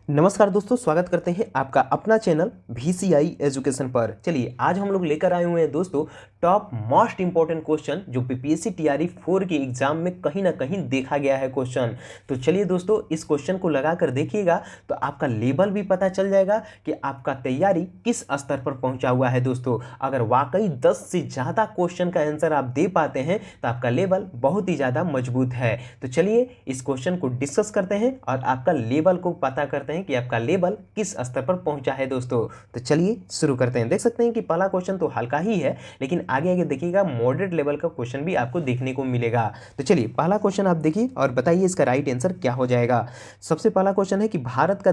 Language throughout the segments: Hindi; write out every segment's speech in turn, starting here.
नमस्कार दोस्तों, स्वागत करते हैं आपका अपना चैनल VCI एजुकेशन पर। चलिए आज हम लोग लेकर आए हुए हैं दोस्तों टॉप मोस्ट इंपॉर्टेंट क्वेश्चन जो PPSC TRE 4 के एग्जाम में कहीं ना कहीं देखा गया है क्वेश्चन। तो चलिए दोस्तों इस क्वेश्चन को लगा कर देखिएगा तो आपका लेवल भी पता चल जाएगा कि आपका तैयारी किस स्तर पर पहुंचा हुआ है। दोस्तों अगर वाकई 10 से ज़्यादा क्वेश्चन का आंसर आप दे पाते हैं तो आपका लेवल बहुत ही ज़्यादा मजबूत है। तो चलिए इस क्वेश्चन को डिस्कस करते हैं और आपका लेवल को पता करते हैं कि आपका लेवल किस स्तर पर पहुंचा है। दोस्तों तो चलिए शुरू करते हैं। देख सकते हैं कि पहला क्वेश्चन तो हल्का ही है, लेकिन आगे आगे देखिएगा मॉडरेट लेवल का क्वेश्चन भी आपको देखने को मिलेगा। तो चलिए पहला क्वेश्चन आप देखिए और बताइए इसका राइट आंसर क्या हो जाएगा। सबसे पहला क्वेश्चन है कि भारत का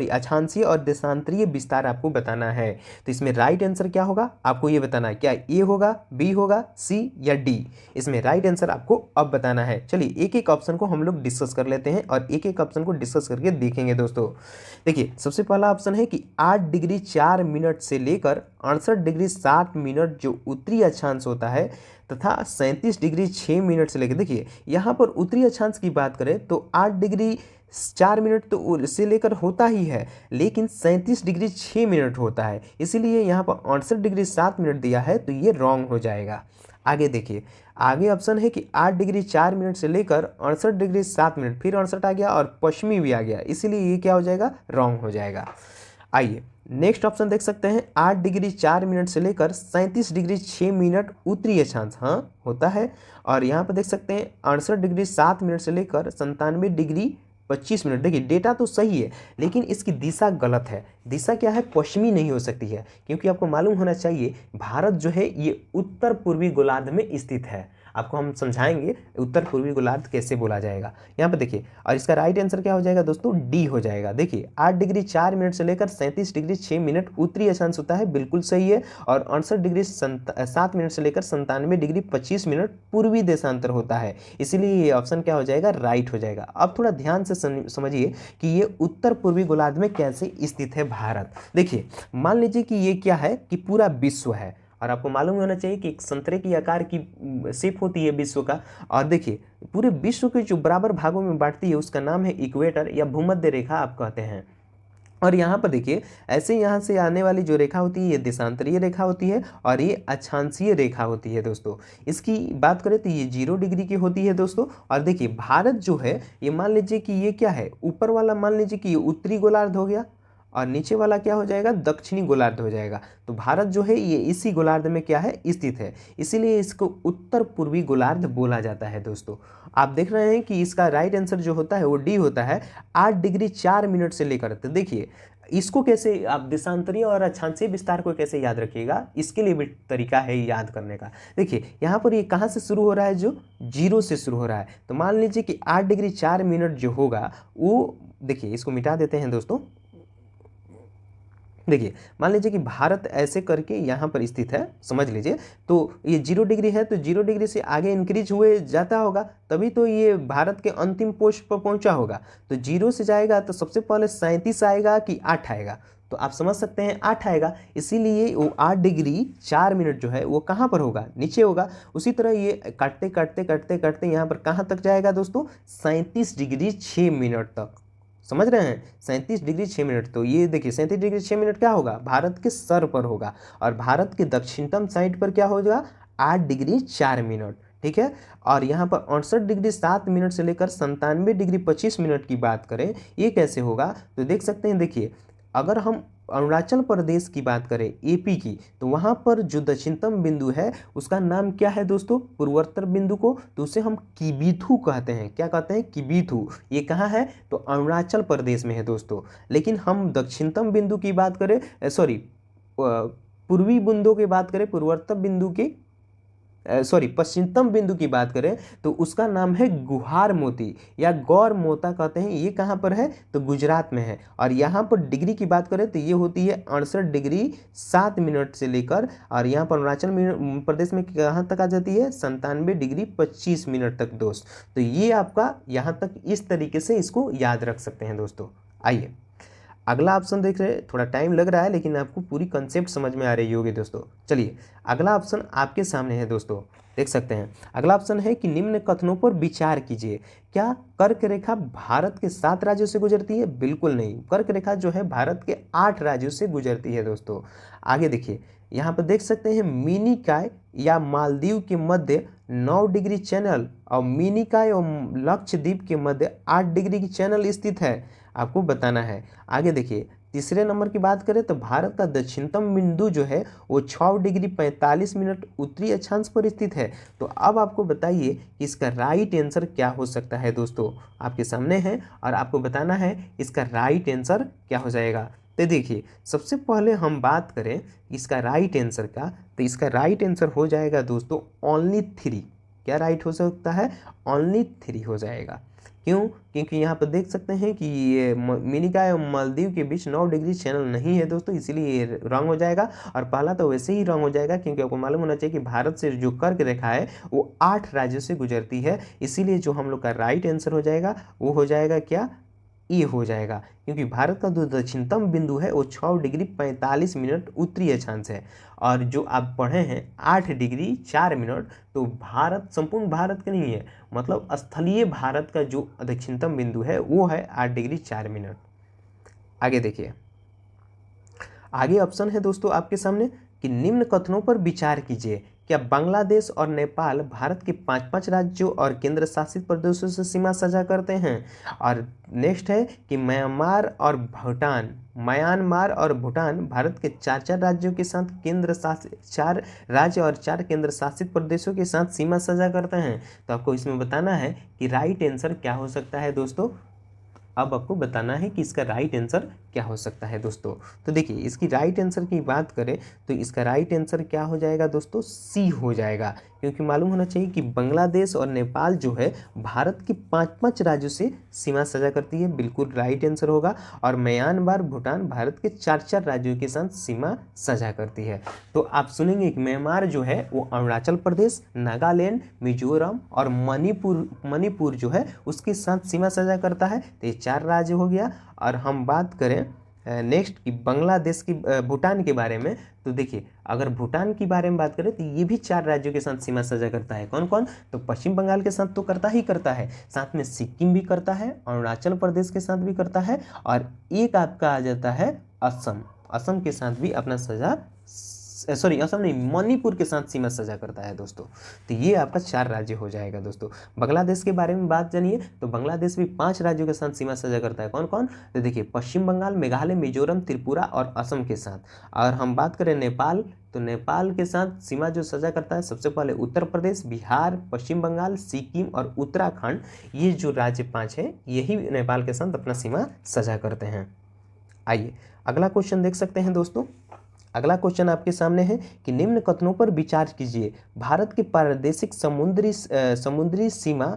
अक्षांशीय और देशांतरीय विस्तार आपको बताना है। तो इसमें राइट आंसर क्या होगा आपको ये बताना है, क्या ए होगा, बी होगा, सी या डी। इसमें राइट आंसर आपको अब बताना है। चलिए एक एक ऑप्शन को हम लोग डिस्कस कर लेते हैं और एक एक ऑप्शन को डिस्कस करके देखेंगे। दोस्तों देखिए सबसे पहला ऑप्शन है कि 8 डिग्री 4 मिनट से लेकर 68 डिग्री 60 मिनट जो उत्तरी अक्षांश होता है तथा 37 डिग्री 6 मिनट से लेकर, देखिए यहाँ पर उत्तरी अक्षांश की बात करें तो 8 डिग्री 4 मिनट तो से लेकर होता ही है, लेकिन 37 डिग्री 6 मिनट होता है, इसीलिए यहाँ पर 68 डिग्री 7 मिनट दिया है, तो ये रॉन्ग हो जाएगा। आगे देखिए, आगे ऑप्शन है कि 8 डिग्री 4 मिनट से लेकर 68 डिग्री 7 मिनट, फिर 68 आ गया और पश्चिमी भी आ गया, इसीलिए ये क्या हो जाएगा, रॉन्ग हो जाएगा। आइए नेक्स्ट ऑप्शन देख सकते हैं, 8 डिग्री 4 मिनट से लेकर 37 डिग्री 6 मिनट उत्तरी अक्षांश, हाँ होता है। और यहाँ पर देख सकते हैं 68 डिग्री 7 मिनट से लेकर 97 डिग्री 25 मिनट। देखिए डेटा तो सही है, लेकिन इसकी दिशा गलत है। दिशा क्या है, पश्चिमी नहीं हो सकती है, क्योंकि आपको मालूम होना चाहिए भारत जो है ये उत्तर पूर्वी गोलार्ध में स्थित है। आपको हम समझाएंगे उत्तर पूर्वी गोलार्ध कैसे बोला जाएगा। यहाँ पे देखिए, और इसका राइट आंसर क्या हो जाएगा दोस्तों, डी हो जाएगा। देखिए 8 डिग्री 4 मिनट से लेकर 37 डिग्री 6 मिनट उत्तरी अक्षांश होता है, बिल्कुल सही है। और 68 डिग्री 7 मिनट से लेकर 97 डिग्री 25 मिनट पूर्वी देशांतर होता है, इसीलिए ये ऑप्शन क्या हो जाएगा, राइट हो जाएगा। अब थोड़ा ध्यान से समझिए कि ये उत्तर पूर्वी गोलार्ध में कैसे स्थित है भारत। देखिए मान लीजिए कि ये क्या है कि पूरा विश्व है, और आपको मालूम होना चाहिए कि एक संतरे की आकार की शेप होती है विश्व का। और देखिए पूरे विश्व के जो बराबर भागों में बांटती है उसका नाम है इक्वेटर या भूमध्य रेखा आप कहते हैं। और यहाँ पर देखिए ऐसे यहाँ से आने वाली जो रेखा होती है ये देशांतरीय रेखा होती है और ये अक्षांशीय रेखा होती है। दोस्तों इसकी बात करें तो ये 0 डिग्री की होती है दोस्तों। और देखिए भारत जो है ये मान लीजिए कि ये क्या है, ऊपर वाला मान लीजिए कि ये उत्तरी गोलार्ध हो गया और नीचे वाला क्या हो जाएगा, दक्षिणी गोलार्ध हो जाएगा। तो भारत जो है ये इसी गोलार्ध में क्या है, स्थित है, इसीलिए इसको उत्तर पूर्वी गोलार्ध बोला जाता है। दोस्तों आप देख रहे हैं कि इसका राइट आंसर जो होता है वो डी होता है, 8 डिग्री 4 मिनट से लेकर। तो देखिए इसको कैसे आप देशांतरीय और अक्षांशीय विस्तार को कैसे याद रखिएगा, इसके लिए भी तरीका है याद करने का। देखिए यहाँ पर ये कहाँ से शुरू हो रहा है, जो 0 से शुरू हो रहा है। तो मान लीजिए कि 8 डिग्री 4 मिनट जो होगा वो, देखिए इसको मिटा देते हैं दोस्तों। देखिए मान लीजिए कि भारत ऐसे करके यहाँ पर स्थित है, समझ लीजिए। तो ये 0 डिग्री है, तो 0 डिग्री से आगे इंक्रीज हुए जाता होगा, तभी तो ये भारत के अंतिम पोस्ट पर पहुँचा होगा। तो 0 से जाएगा तो सबसे पहले 37 आएगा कि 8 आएगा, तो आप समझ सकते हैं 8 आएगा, इसीलिए वो 8 डिग्री 4 मिनट जो है वो कहाँ पर होगा, नीचे होगा। उसी तरह ये काटते काटते काटते काटते यहाँ पर कहाँ तक जाएगा दोस्तों, 37 डिग्री 6 मिनट तक। समझ रहे हैं, 37 डिग्री 6 मिनट। तो ये देखिए 37 डिग्री 6 मिनट क्या होगा, भारत के सर पर होगा, और भारत के दक्षिणतम साइड पर क्या होगा, 8 डिग्री 4 मिनट, ठीक है। और यहाँ पर 68 डिग्री 7 मिनट से लेकर 97 डिग्री 25 मिनट की बात करें, ये कैसे होगा, तो देख सकते हैं। देखिए अगर हम अरुणाचल प्रदेश की बात करें, एपी की, तो वहाँ पर जो दक्षिणतम बिंदु है उसका नाम क्या है दोस्तों, पूर्वोत्तर बिंदु को, तो उसे हम किबीथू कहते हैं। क्या कहते हैं, किबीथू। ये कहाँ है, तो अरुणाचल प्रदेश में है दोस्तों। लेकिन हम दक्षिणतम बिंदु की बात करें, पूर्वी बिंदु की बात करें, पूर्वोत्तर बिंदु की पश्चिमतम बिंदु की बात करें तो उसका नाम है गुहार मोती या गौर मोता कहते हैं। ये कहाँ पर है, तो गुजरात में है। और यहाँ पर डिग्री की बात करें तो ये होती है 68 डिग्री 7 मिनट से लेकर, और यहाँ पर अरुणाचल प्रदेश में कहाँ तक आ जाती है, 97 डिग्री 25 मिनट तक दोस्त। तो ये आपका यहाँ तक इस तरीके से इसको याद रख सकते हैं दोस्तों। आइए अगला ऑप्शन देख रहे हैं, थोड़ा टाइम लग रहा है लेकिन आपको पूरी कंसेप्ट समझ में आ रही होगी दोस्तों। चलिए अगला ऑप्शन आपके सामने है दोस्तों, देख सकते हैं। अगला ऑप्शन है कि निम्न कथनों पर विचार कीजिए। क्या कर्क रेखा भारत के 7 राज्यों से गुजरती है? बिल्कुल नहीं, कर्क रेखा जो है भारत के 8 राज्यों से गुजरती है दोस्तों। आगे देखिए, यहाँ पर देख सकते हैं मिनिकॉय या मालदीव के मध्य 9 डिग्री चैनल और मिनिकॉय और लक्षद्वीप के मध्य 8 डिग्री की चैनल स्थित है, आपको बताना है। आगे देखिए, तीसरे नंबर की बात करें तो भारत का दक्षिणतम बिंदु जो है वो 6 डिग्री 45 मिनट उत्तरी अक्षांश पर स्थित है। तो अब आपको बताइए कि इसका राइट आंसर क्या हो सकता है दोस्तों, आपके सामने है और आपको बताना है इसका राइट आंसर क्या हो जाएगा। तो देखिए, सबसे पहले हम बात करें इसका राइट आंसर का, तो इसका राइट आंसर हो जाएगा दोस्तों ओनली 3। क्या राइट हो सकता है? ओनली 3 हो जाएगा। क्यों? क्योंकि यहाँ पर देख सकते हैं कि ये मिनिकॉय और मालदीव के बीच 9 डिग्री चैनल नहीं है दोस्तों, इसीलिए ये रॉन्ग हो जाएगा। और पहला तो वैसे ही रॉन्ग हो जाएगा क्योंकि आपको मालूम होना चाहिए कि भारत से जो कर्क रेखा है वो 8 राज्यों से गुजरती है, इसीलिए जो हम लोग का राइट आंसर हो जाएगा वो हो जाएगा क्या? ये हो जाएगा, क्योंकि भारत का जो दक्षिणतम बिंदु है वो 6 डिग्री 45 मिनट उत्तरी अक्षांश है और जो आप पढ़े हैं 8 डिग्री 4 मिनट, तो भारत संपूर्ण भारत का नहीं है, मतलब स्थलीय भारत का जो दक्षिणतम बिंदु है वो है 8 डिग्री 4 मिनट। आगे देखिए, आगे ऑप्शन है दोस्तों आपके सामने कि निम्न कथनों पर विचार कीजिए। क्या बांग्लादेश और नेपाल भारत के 5-5 राज्यों और केंद्र शासित प्रदेशों से सीमा साझा करते हैं? और नेक्स्ट है कि म्यांमार और भूटान भारत के 4-4 राज्यों के साथ केंद्र शासित 4 राज्य और 4 केंद्र शासित प्रदेशों के साथ सीमा साझा करते हैं। तो आपको इसमें बताना है कि राइट आंसर क्या हो सकता है दोस्तों। अब आपको बताना है कि इसका राइट आंसर क्या हो सकता है दोस्तों। तो देखिए, इसकी राइट आंसर की बात करें तो इसका राइट आंसर क्या हो जाएगा दोस्तों? सी हो जाएगा, क्योंकि मालूम होना चाहिए कि बांग्लादेश और नेपाल जो है भारत के 5-5 राज्यों से सीमा साझा करती है, बिल्कुल राइट आंसर होगा। और म्यांमार भूटान भारत के 4-4 राज्यों के साथ सीमा साझा करती है। तो आप सुनेंगे कि म्यांमार जो है वो अरुणाचल प्रदेश, नागालैंड, मिजोरम और मणिपुर जो है उसके साथ सीमा साझा करता है। तो ये 4 राज्य हो गया। और हम बात करें नेक्स्ट की बांग्लादेश की भूटान के बारे में, तो देखिए अगर भूटान के बारे में बात करें तो ये भी 4 राज्यों के साथ सीमा साझा करता है। कौन कौन? तो पश्चिम बंगाल के साथ तो करता ही करता है, साथ में सिक्किम भी करता है, अरुणाचल प्रदेश के साथ भी करता है, और एक आपका आ जाता है असम के साथ भी अपना असम नहीं, मणिपुर के साथ सीमा साझा करता है दोस्तों। तो ये आपका 4 राज्य हो जाएगा दोस्तों। बांग्लादेश के बारे में बात जानिए तो बांग्लादेश भी 5 राज्यों के साथ सीमा साझा करता है। कौन कौन? तो देखिए पश्चिम बंगाल, मेघालय, मिजोरम, त्रिपुरा और असम के साथ। और हम बात करें नेपाल, तो नेपाल के साथ सीमा जो साझा करता है सबसे पहले उत्तर प्रदेश, बिहार, पश्चिम बंगाल, सिक्किम और उत्तराखंड, ये जो राज्य 5 है यही नेपाल के साथ अपना सीमा साझा करते हैं। आइए अगला क्वेश्चन देख सकते हैं दोस्तों। अगला क्वेश्चन आपके सामने है कि निम्न कथनों पर विचार कीजिए। भारत की प्रादेशिक समुद्री सीमा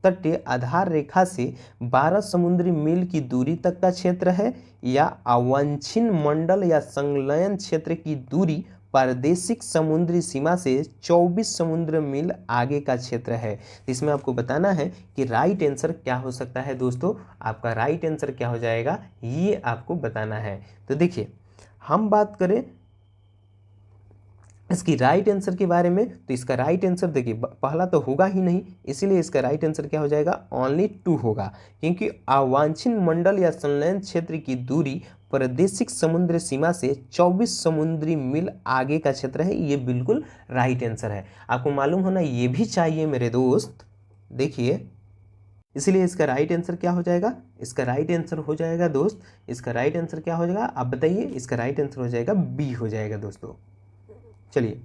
तटीय आधार रेखा से 12 समुद्री मील की दूरी तक का क्षेत्र है, या अवांछित मंडल या संलयन क्षेत्र की दूरी प्रादेशिक समुद्री सीमा से 24 समुद्र मील आगे का क्षेत्र है। इसमें आपको बताना है कि राइट आंसर क्या हो सकता है दोस्तों। आपका राइट आंसर क्या हो जाएगा ये आपको बताना है। तो देखिए, हम बात करें इसकी राइट आंसर के बारे में, तो इसका राइट आंसर देखिए पहला तो होगा ही नहीं, इसीलिए इसका राइट आंसर क्या हो जाएगा? ओनली 2 होगा, क्योंकि अवांछित मंडल या संलयन क्षेत्र की दूरी प्रादेशिक समुद्र सीमा से 24 समुद्री मील आगे का क्षेत्र है। ये बिल्कुल राइट आंसर है, आपको मालूम होना ये भी चाहिए मेरे दोस्त। देखिए, इसलिए इसका राइट आंसर क्या हो जाएगा? इसका राइट आंसर हो जाएगा दोस्त, इसका राइट आंसर क्या हो जाएगा आप बताइए? इसका राइट आंसर हो जाएगा बी हो जाएगा दोस्तों। चलिए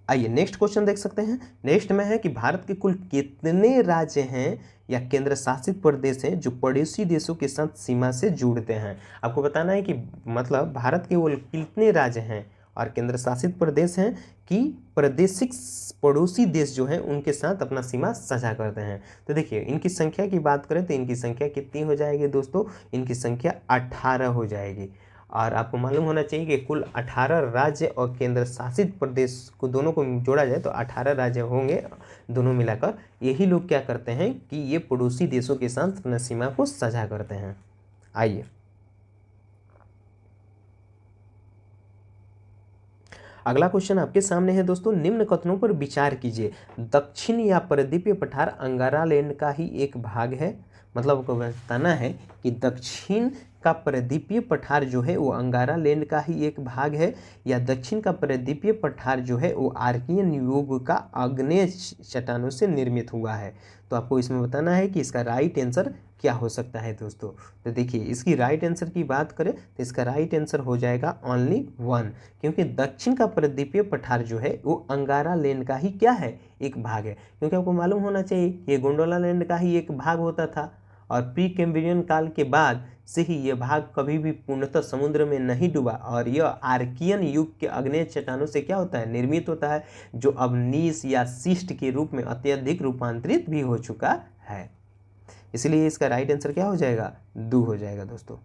आइए नेक्स्ट क्वेश्चन देख सकते हैं। नेक्स्ट में है कि भारत के कुल कितने राज्य हैं या केंद्र शासित प्रदेश हैं जो पड़ोसी देशों के साथ सीमा से जुड़ते हैं। आपको बताना है कि मतलब भारत के कुल कितने राज्य हैं और केंद्र शासित प्रदेश हैं कि प्रादेशिक पड़ोसी देश जो हैं उनके साथ अपना सीमा साझा करते हैं। तो देखिए, इनकी संख्या की बात करें तो इनकी संख्या कितनी हो जाएगी दोस्तों? इनकी संख्या 18 हो जाएगी। और आपको मालूम होना चाहिए कि कुल 18 राज्य और केंद्र शासित प्रदेश को दोनों को जोड़ा जाए तो 18 राज्य होंगे दोनों मिलाकर। यही लोग क्या करते हैं कि ये पड़ोसी देशों के साथ अपना सीमा को साझा करते हैं। आइए अगला क्वेश्चन आपके सामने है दोस्तों, निम्न कथनों पर विचार कीजिए। दक्षिण या प्रदीपीय पठार अंगारालैंड का ही एक भाग है। मतलब आपको बताना है कि दक्षिण का प्रदीपीय पठार जो है वो अंगारालैंड का ही एक भाग है, या दक्षिण का प्रदीपीय पठार जो है वो आर्कियन युग का आग्नेय चट्टानों से निर्मित हुआ है। तो आपको इसमें बताना है कि इसका राइट आंसर क्या हो सकता है दोस्तों। तो देखिए इसकी राइट आंसर की बात करें तो इसका राइट आंसर हो जाएगा ओनली 1, क्योंकि दक्षिण का प्रदीपीय पठार जो है वो अंगारालैंड का ही क्या है, एक भाग है। क्योंकि आपको मालूम होना चाहिए ये गोंडवानालैंड का ही एक भाग होता था, और प्री कैम्ब्रियन काल के बाद से ही यह भाग कभी भी पूर्णतः समुद्र में नहीं डूबा, और यह आर्कियन युग के आग्नेय चट्टानों से क्या होता है, निर्मित होता है, जो अब नीस या शिस्ट के रूप में अत्यधिक रूपांतरित भी हो चुका है। इसलिए इसका राइट आंसर क्या हो जाएगा, 2 हो जाएगा दोस्तों।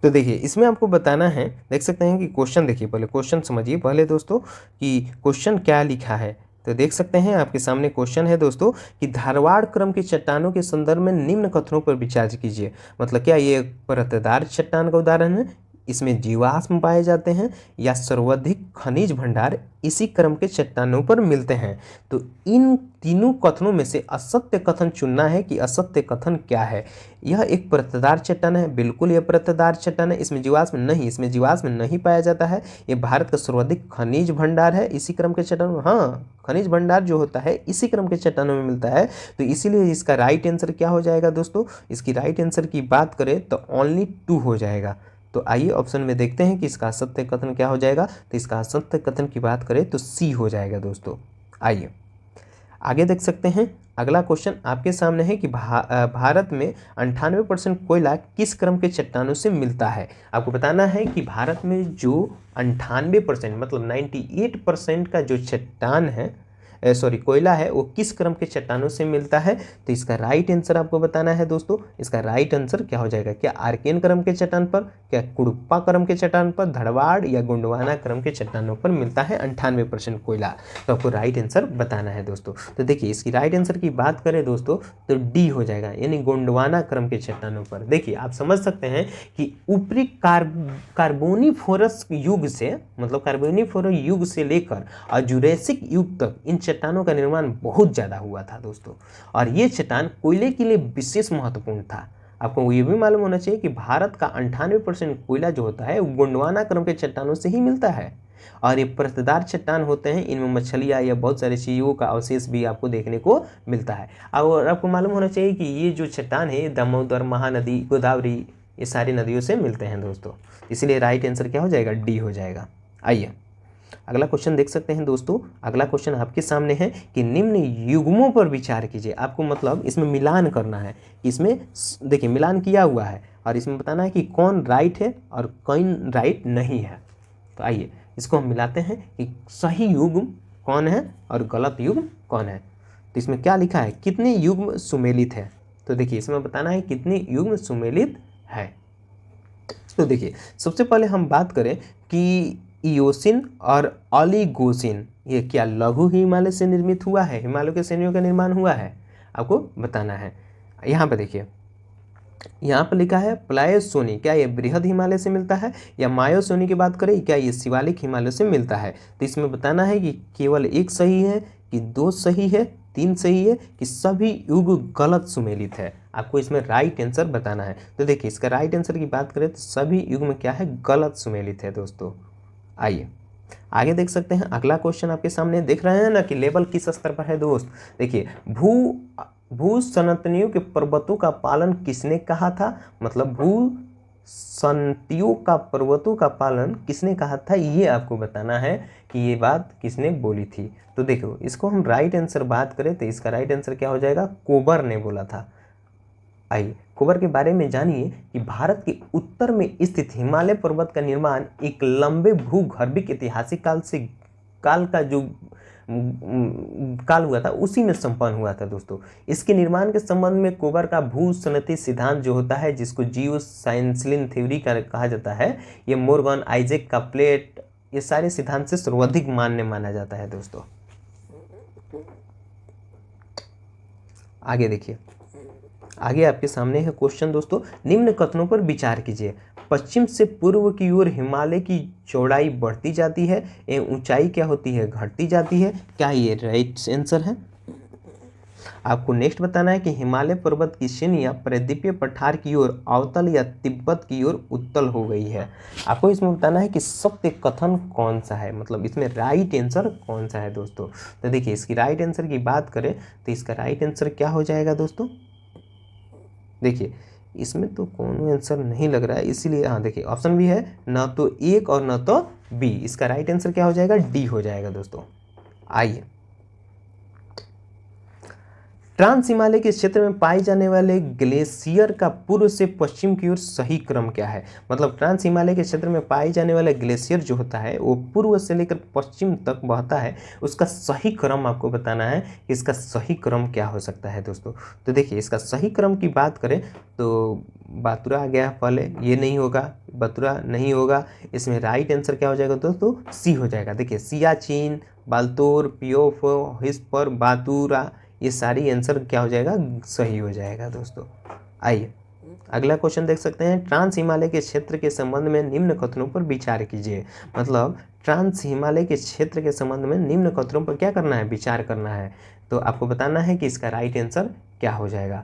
तो देखिए इसमें आपको बताना है, देख सकते हैं कि क्वेश्चन देखिए, पहले क्वेश्चन समझिए पहले दोस्तों कि क्वेश्चन क्या लिखा है। तो देख सकते हैं आपके सामने क्वेश्चन है दोस्तों कि धारवाड़ क्रम की चट्टानों के संदर्भ में निम्न कथनों पर विचार कीजिए। मतलब क्या ये परतदार चट्टान का उदाहरण है, इसमें जीवाश्म पाए जाते हैं, या सर्वाधिक खनिज भंडार इसी क्रम के चट्टानों पर मिलते हैं। तो इन तीनों कथनों में से असत्य कथन चुनना है कि असत्य कथन क्या है। यह एक परतदार चट्टान है, बिल्कुल यह परतदार चट्टान है, इसमें जीवाश्म नहीं, इसमें जीवाश्म नहीं पाया जाता है। ये भारत का सर्वाधिक खनिज भंडार है इसी क्रम के चट्टानों में, हाँ खनिज भंडार जो होता है इसी क्रम के चट्टानों में मिलता है। तो इसीलिए इसका राइट आंसर क्या हो जाएगा दोस्तों, इसकी राइट आंसर की बात करें तो ओनली 2 हो जाएगा। तो आइए ऑप्शन में देखते हैं कि इसका असत्य कथन क्या हो जाएगा। तो इसका असत्य कथन की बात करें तो सी हो जाएगा दोस्तों। आइए आगे देख सकते हैं, अगला क्वेश्चन आपके सामने है कि भारत में 98% कोयला किस क्रम के चट्टानों से मिलता है। आपको बताना है कि भारत में जो 98% मतलब 98% का जो चट्टान है कोयला है वो किस क्रम के चट्टानों से मिलता है। तो इसका राइट आंसर आपको बताना है दोस्तों। इसका राइट आंसर क्या हो जाएगा, क्या आर्कियन क्रम के चट्टान पर, क्या कुड़प्पा क्रम के चट्टान पर, धड़वाड़ या गोंडवाना क्रम के चट्टानों पर मिलता है 98% कोयला। तो आपको राइट आंसर बताना है दोस्तों। तो देखिए इसकी राइट आंसर की बात करें दोस्तों तो डी हो जाएगा, यानी गोंडवाना क्रम के चट्टानों पर। देखिए आप समझ सकते हैं कि ऊपरी कार्बोनिफोरस युग से, मतलब कार्बोनिफोरस युग से लेकर और जुरेसिक युग तक इन चट्टानों का निर्माण बहुत ज़्यादा हुआ था दोस्तों, और ये चट्टान कोयले के लिए विशेष महत्वपूर्ण था। आपको ये भी मालूम होना चाहिए कि भारत का 98% कोयला जो होता है वो गोंडवाना क्रम के चट्टानों से ही मिलता है, और ये परतदार चट्टान होते हैं, इनमें मछलियाँ या बहुत सारी चीज़ों का अवशेष भी आपको देखने को मिलता है। और आपको मालूम होना चाहिए कि ये जो चट्टान है दामोदर, महानदी, गोदावरी, ये सारी नदियों से मिलते हैं दोस्तों। इसलिए राइट आंसर क्या हो जाएगा, डी हो जाएगा। आइए अगला क्वेश्चन देख सकते हैं दोस्तों। अगला क्वेश्चन आपके सामने है कि निम्न युग्मों पर विचार कीजिए। आपको मतलब इसमें मिलान करना है, इसमें देखिए मिलान किया हुआ है और इसमें बताना है कि कौन राइट है और कौन राइट नहीं है। तो आइए इसको हम मिलाते हैं कि सही युग्म कौन है और गलत युग्म कौन है। तो इसमें क्या लिखा है, कितने युग्म सुमेलित है। तो देखिए इसमें बताना है कितने युग्म सुमेलित है। तो देखिए सबसे पहले हम बात करें कि इयोसिन और ओलिगोसिन ये क्या लघु हिमालय से निर्मित हुआ है, हिमालय के श्रेणियों का निर्माण हुआ है, आपको बताना है। यहाँ पर देखिए यहाँ पर लिखा है प्लायोसोनी, क्या ये बृहद हिमालय से मिलता है, या मायोसोनी की बात करें क्या ये शिवालिक हिमालय से मिलता है। तो इसमें बताना है कि केवल एक सही है कि 2 सही है, 3 सही है कि सभी युग गलत सुमेलित है। आपको इसमें राइट आंसर बताना है। तो देखिए इसका राइट आंसर की बात करें तो सभी युग में क्या है, गलत सुमेलित है दोस्तों। आइए आगे देख सकते हैं, अगला क्वेश्चन आपके सामने देख रहे हैं ना कि लेवल किस स्तर पर है दोस्त। देखिए भू सनतियों के पर्वतों का पालन किसने कहा था, मतलब भू सनतियों का पर्वतों का पालन किसने कहा था, ये आपको बताना है कि ये बात किसने बोली थी। तो देखो इसको हम राइट आंसर बात करें तो इसका राइट आंसर क्या हो जाएगा, कोबर ने बोला था। आइए कोबर के बारे में जानिए कि भारत के उत्तर में स्थित हिमालय पर्वत का निर्माण एक लंबे भूगर्भिक ऐतिहासिक काल का जो काल हुआ था उसी में संपन्न हुआ था दोस्तों। इसके निर्माण के संबंध में कोबर का भूसनती सिद्धांत जो होता है, जिसको जियो साइंसलिन थ्योरी का कहा जाता है, ये मोर्गन, आइजैक का प्लेट, ये सारे सिद्धांत से सर्वाधिक मान्य माना जाता है दोस्तों। आगे देखिए आगे आपके सामने है क्वेश्चन दोस्तों, निम्न कथनों पर विचार कीजिए। पश्चिम से पूर्व की ओर हिमालय की चौड़ाई बढ़ती जाती है एवं ऊंचाई क्या होती है, घटती जाती है। क्या ये राइट आंसर है? आपको नेक्स्ट बताना है कि हिमालय पर्वत की श्रेणियां प्रायद्वीपीय पठार की ओर अवतल या तिब्बत की ओर उत्तल हो गई है। आपको इसमें बताना है कि सत्य कथन कौन सा है, मतलब इसमें राइट आंसर कौन सा है दोस्तों। तो देखिए इसकी राइट आंसर की बात करें तो इसका राइट आंसर क्या हो जाएगा दोस्तों। देखिए इसमें तो कोनो आंसर नहीं लग रहा है, इसीलिए हाँ देखिए ऑप्शन भी है, ना तो एक और ना तो बी। इसका राइट आंसर क्या हो जाएगा, डी हो जाएगा दोस्तों। आइए, ट्रांस हिमालय के क्षेत्र में पाए जाने वाले ग्लेशियर का पूर्व से पश्चिम की ओर सही क्रम क्या है। मतलब ट्रांस हिमालय के क्षेत्र में पाए जाने वाला ग्लेशियर जो होता है वो पूर्व से लेकर पश्चिम तक बहता है, उसका सही क्रम आपको बताना है कि इसका सही क्रम क्या हो सकता है दोस्तों। तो देखिए इसका सही क्रम की बात करें तो बातुरा आ गया पहले, ये नहीं होगा, बतुरा नहीं होगा। इसमें राइट आंसर क्या हो जाएगा दोस्तों, सी हो जाएगा। देखिए सियाचिन, बाल्तोर, पियोफ, हिस्पर, बातुरा, ये सारी आंसर क्या हो जाएगा, सही हो जाएगा दोस्तों। आइए अगला क्वेश्चन देख सकते हैं, ट्रांस हिमालय के क्षेत्र के संबंध में निम्न कथनों पर विचार कीजिए। मतलब ट्रांस हिमालय के क्षेत्र के संबंध में निम्न कथनों पर क्या करना है, विचार करना है। तो आपको बताना है कि इसका राइट आंसर क्या हो जाएगा।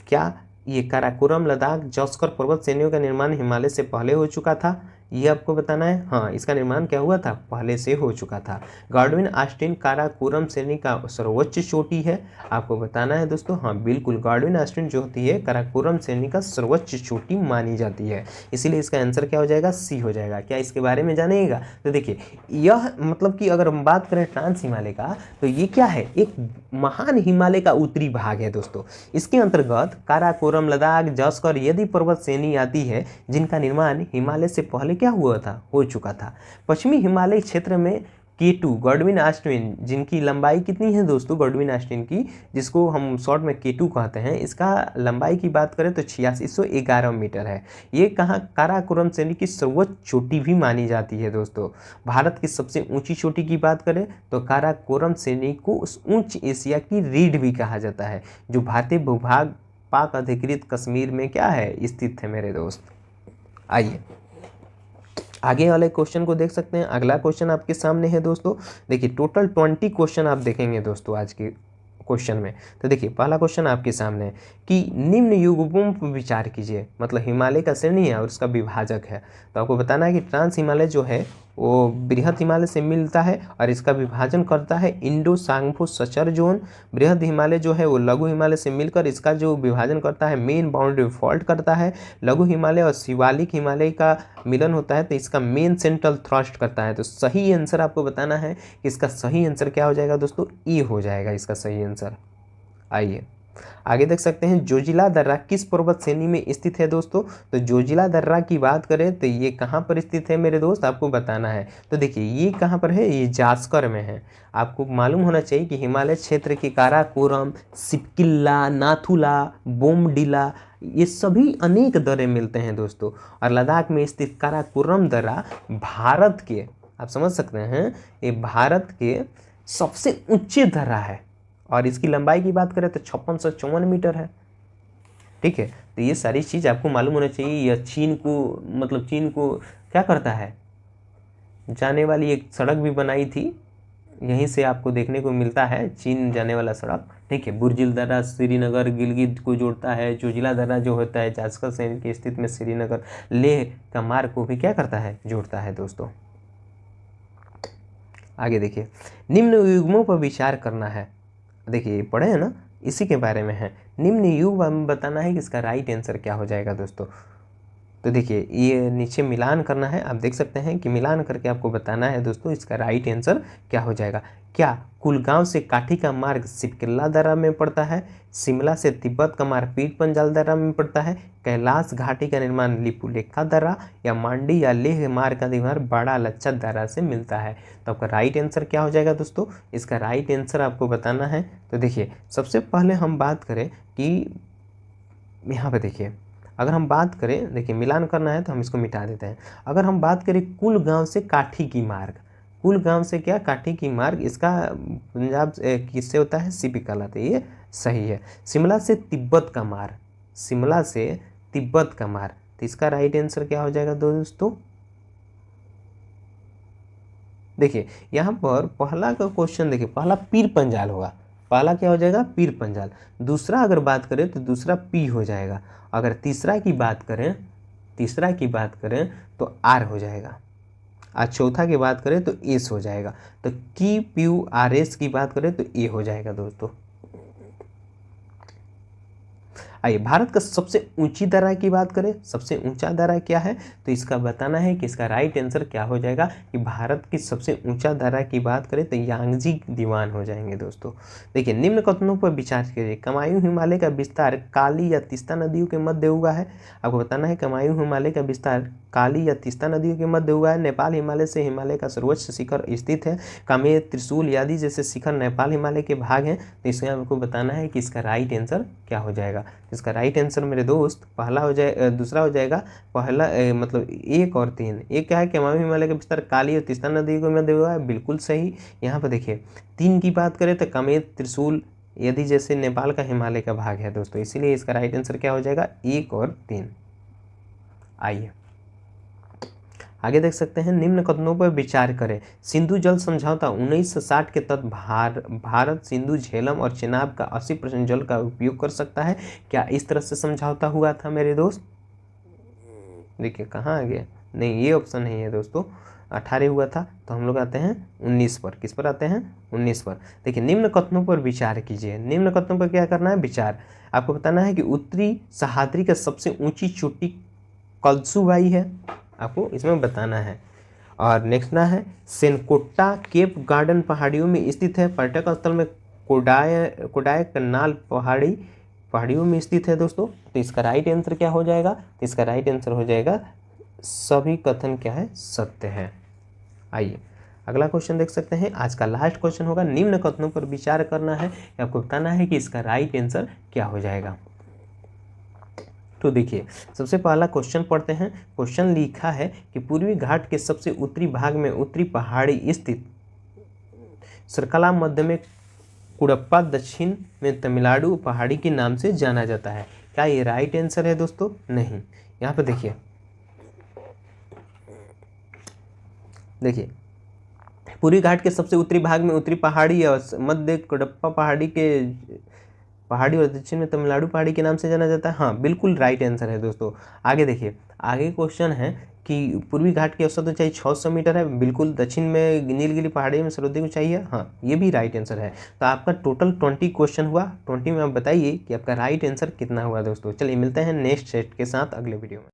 क्या ये काराकोरम, लद्दाख, जस्कर पर्वत श्रेणियों का निर्माण हिमालय से पहले हो चुका था, ये आपको बताना है। हाँ, इसका निर्माण क्या हुआ था, पहले से हो चुका था। गॉडविन ऑस्टिन काराकोरम श्रेणी का सर्वोच्च चोटी है, आपको बताना है दोस्तों। हाँ बिल्कुल, गॉडविन ऑस्टिन जो होती है काराकोरम श्रेणी का सर्वोच्च चोटी मानी जाती है, इसीलिए इसका आंसर क्या हो जाएगा, सी हो जाएगा। क्या इसके बारे में जानिएगा? तो देखिए यह मतलब कि अगर हम बात करें ट्रांस हिमालय का, तो ये क्या है, एक महान हिमालय का उत्तरी भाग है दोस्तों। इसके अंतर्गत काराकोरम, लद्दाख, जस्कर यदि पर्वत श्रेणी आती है जिनका निर्माण हिमालय से पहले क्या हुआ था, हो चुका था। पश्चिमी हिमालय क्षेत्र में K2 गॉडविन ऑस्टिन, जिनकी लंबाई कितनी है दोस्तों, गॉडविन ऑस्टिन की, जिसको हम शॉर्ट में K2 कहते हैं, इसका लंबाई की बात करें तो 8611 मीटर है। ये कहाँ, काराकोरम श्रेणी की सर्वोच्च चोटी भी मानी जाती है दोस्तों। भारत की सबसे ऊंची चोटी की बात करें तो काराकोरम श्रेणी को उच्च एशिया की रीढ़ भी कहा जाता है, जो भारतीय भूभाग पाक अधिकृत कश्मीर में क्या है, स्थित है मेरे दोस्त। आइए आगे वाले क्वेश्चन को देख सकते हैं। अगला क्वेश्चन आपके सामने है दोस्तों। देखिए टोटल 20 क्वेश्चन आप देखेंगे दोस्तों आज के क्वेश्चन में। तो देखिए पहला क्वेश्चन आपके सामने है कि निम्न युग्मों पर विचार कीजिए। मतलब हिमालय का श्रेणी है और उसका विभाजक है, तो आपको बताना है कि ट्रांस हिमालय जो है वो बृहद हिमालय से मिलता है और इसका विभाजन करता है इंडो सांगफो सचर जोन। बृहद हिमालय जो है वो लघु हिमालय से मिलकर इसका जो विभाजन करता है मेन बाउंड्री फॉल्ट करता है। लघु हिमालय और शिवालिक हिमालय का मिलन होता है तो इसका मेन सेंट्रल थ्रस्ट करता है। तो सही आंसर आपको बताना है कि इसका सही आंसर क्या हो जाएगा दोस्तों, ई हो जाएगा इसका सही आंसर। आइए आगे देख सकते हैं, जोजिला दर्रा किस पर्वत श्रेणी में स्थित है दोस्तों। तो जोजिला दर्रा की बात करें तो ये कहाँ पर स्थित है मेरे दोस्त, आपको बताना है। तो देखिए ये कहाँ पर है, ये जास्कर में है। आपको मालूम होना चाहिए कि हिमालय क्षेत्र के काराकोरम, सिपकिल्ला, नाथुला, बोमडिला, ये सभी अनेक दर्रे मिलते हैं दोस्तों। और लद्दाख में स्थित काराकोरम दर्रा भारत के, आप समझ सकते हैं, ये भारत के सबसे ऊंचे दर्रा है और इसकी लंबाई की बात करें तो 5654 मीटर है। ठीक है, तो ये सारी चीज़ आपको मालूम होना चाहिए। यह चीन को, मतलब चीन को क्या करता है, जाने वाली एक सड़क भी बनाई थी, यहीं से आपको देखने को मिलता है चीन जाने वाला सड़क। ठीक है, बुर्जिल दर्रा श्रीनगर गिलगित को जोड़ता है। जोजिला दर्रा जो होता है जास्कर श्रेणी की स्थिति में श्रीनगर लेह का मार्ग को भी क्या करता है, जोड़ता है दोस्तों। आगे देखिए, निम्न युग्मों पर विचार करना है। देखिए पढ़े हैं ना, इसी के बारे में है। निम्न युग्म बताना है कि इसका राइट आंसर क्या हो जाएगा दोस्तों। तो देखिए ये नीचे मिलान करना है, आप देख सकते हैं कि मिलान करके आपको बताना है दोस्तों इसका राइट आंसर क्या हो जाएगा। क्या कुलगांव से काठी का मार्ग सिपकिल्ला दर्रा में पड़ता है, शिमला से तिब्बत का मार्ग पीठ पंजाल दर्रा में पड़ता है, कैलाश घाटी का निर्माण लिपुलेखा दर्रा, या मांडी या लेह मार्ग का निर्माण बड़ा लच्छा दर्रा से मिलता है। तो आपका राइट आंसर क्या हो जाएगा दोस्तों, इसका राइट आंसर आपको बताना है। तो देखिए सबसे पहले हम बात करें कि यहाँ पे देखिए, अगर हम बात करें, देखिए मिलान करना है तो हम इसको मिटा देते हैं। अगर हम बात करें कुलगांव से काठी की मार्ग, कुलगांव से क्या, काठी की मार्ग, इसका पंजाब किससे होता है, सीपी कहलाते, ये सही है। शिमला से तिब्बत का मार्ग, शिमला से तिब्बत का मार्ग। तो इसका राइट आंसर क्या हो जाएगा दोस्तों? देखिए यहाँ पर पहला का क्वेश्चन देखिए, पहला पीर पंजाल होगा। पहला क्या हो जाएगा? पीर पंजाल। दूसरा अगर बात करें तो दूसरा पी हो जाएगा। अगर तीसरा की बात करें तो आर हो जाएगा। आज चौथा की बात करें तो एस हो जाएगा। तो की प्यू आर एस की बात करें तो ए हो जाएगा दोस्तों। आइए भारत का सबसे ऊंची दर्रा की बात करें, सबसे ऊंचा दर्रा क्या है? तो इसका बताना है कि इसका राइट आंसर क्या हो जाएगा कि भारत की सबसे ऊंचा दर्रा की बात करें तो यांगजी दीवान हो जाएंगे दोस्तों। देखिए निम्न कथनों पर विचार कीजिए। कमायूं हिमालय का विस्तार काली या तीस्ता नदियों के मध्य हुआ है। आपको बताना है कमायूं हिमालय का विस्तार काली या तीस्ता नदियों के मध्य हुआ है। नेपाल हिमालय से हिमालय का सर्वोच्च शिखर स्थित है। कामेय, त्रिशूल आदि जैसे शिखर नेपाल हिमालय के भाग हैं। तो इसमें आपको बताना है कि इसका राइट आंसर क्या हो जाएगा। इसका राइट आंसर मेरे दोस्त पहला हो जाए, दूसरा हो जाएगा पहला मतलब 1 और 3। एक क्या है कि कमायूं हिमालय का विस्तार काली और तीस्ता नदी को मध्य हुआ है, बिल्कुल सही। यहाँ पर देखिए 3 की बात करें तो कामेय, त्रिशूल यदि जैसे नेपाल का हिमालय का भाग है दोस्तों, इसीलिए इसका राइट आंसर क्या हो जाएगा? 1 और 3। आइए आगे देख सकते हैं, निम्न कथनों पर विचार करें। सिंधु जल समझौता 1960 के तहत भारत सिंधु, झेलम और चेनाब का 80% जल का उपयोग कर सकता है। क्या इस तरह से समझौता हुआ था मेरे दोस्त? देखिए कहाँ आ गया, नहीं ये ऑप्शन नहीं है दोस्तों। 18 हुआ था। तो हम लोग आते हैं 19 पर। किस पर आते हैं? 19 पर। देखिए निम्न कथनों पर विचार कीजिए। निम्न कथनों पर क्या करना है? विचार। आपको बताना है कि उत्तरी सह्याद्री का सबसे ऊंची चोटी कलसुबाई है, आपको इसमें बताना है। और नेक्स्ट ना है सेनकोट्टा केप गार्डन पहाड़ियों में स्थित है। पर्यटक स्थल में कोडाय कनाल पहाड़ियों में स्थित है दोस्तों। तो इसका राइट आंसर क्या हो जाएगा? तो इसका राइट आंसर हो जाएगा सभी कथन क्या है? सत्य है। आइए अगला क्वेश्चन देख सकते हैं। आज का लास्ट क्वेश्चन होगा, निम्न कथनों पर विचार करना है, आपको बताना है कि इसका राइट आंसर क्या हो जाएगा। तो देखिए सबसे पहला क्वेश्चन पढ़ते हैं। क्वेश्चन लिखा है कि पूर्वी घाट के सबसे उत्तरी भाग में उत्तरी पहाड़ी स्थित सरकला मध्य में कुडप्पा, दक्षिण में तमिलनाडु पहाड़ी के नाम से जाना जाता है। क्या ये राइट आंसर है दोस्तों? नहीं। यहाँ पे देखिए पूर्वी घाट के सबसे उत्तरी भाग में उत्तरी पहाड़ी और मध्य कुडप्पा पहाड़ी और दक्षिण में तमिलनाडु पहाड़ी के नाम से जाना जाता है। हाँ बिल्कुल राइट आंसर है दोस्तों। आगे देखिए, आगे क्वेश्चन है कि पूर्वी घाट की औसत ऊंचाई 600 मीटर है। बिल्कुल। दक्षिण में नीलगिरी पहाड़ी में सर्वाधिक ऊंचाई है। हाँ ये भी राइट आंसर है। तो आपका टोटल 20 क्वेश्चन हुआ। 20 में आप बताइए कि आपका राइट आंसर कितना हुआ दोस्तों। चलिए मिलते हैं नेक्स्ट सेट के साथ अगले वीडियो में।